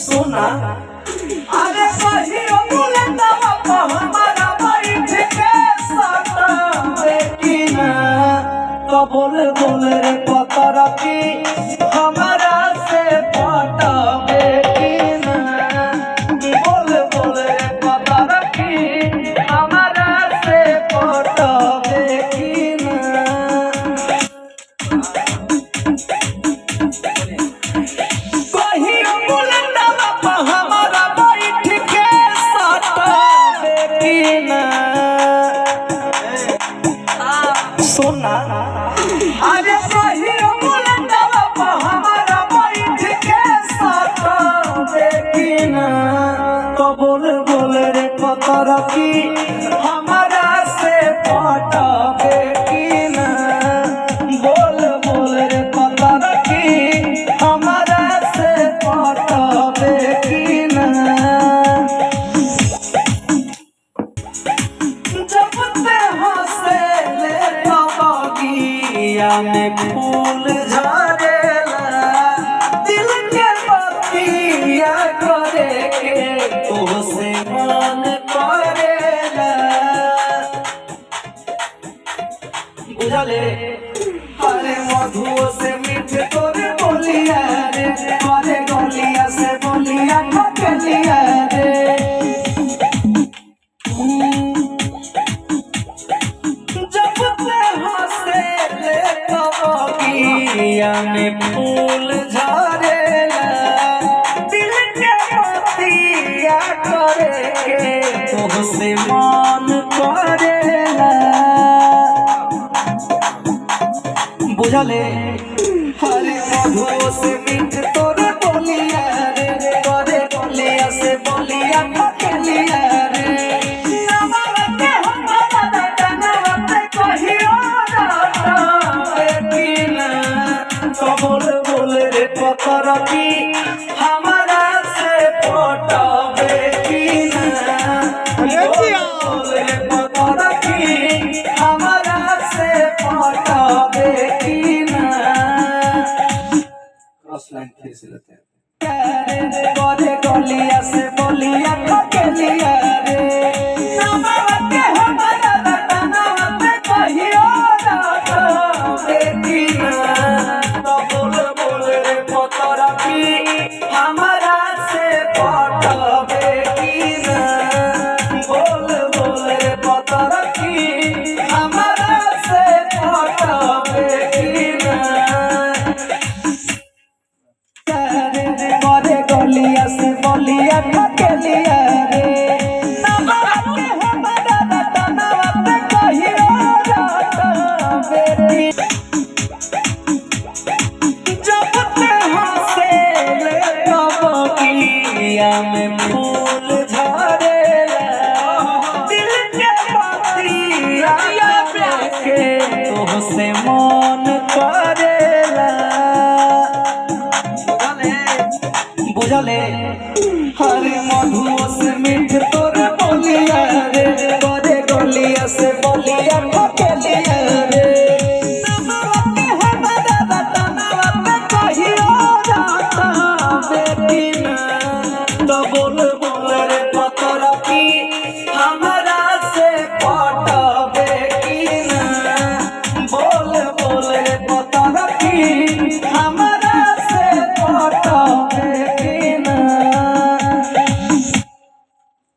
सोना अरे कहियो बुलंदवा पे हमारा बैठ के सतावे की ना तो बोल बोल रे पतर की हमारा से पटावे की ना बोल बोल रे पतर की हमारा से पटावे की ना सोना अरे कहियो बुलंदवा पे हमारा बैठ के सतावे की ना तो बोल बोल रे पतर की हमारा से पटावे की ना बोल बोल रे पतर की हमारा से पटावे की ना जब ते हंसे में फूल झाड़ेला दिल के बतिया करे के तोसे मन करेला बुझले अरे मधुओ से मीठ तोरे बोलिया रे अरे गलिया से बोलिया ठकलिया रे में फूल झाड़ेला दिल के बतिया करे के तोहसे मन करेला बुझले हरे मधुओ से मीठ तो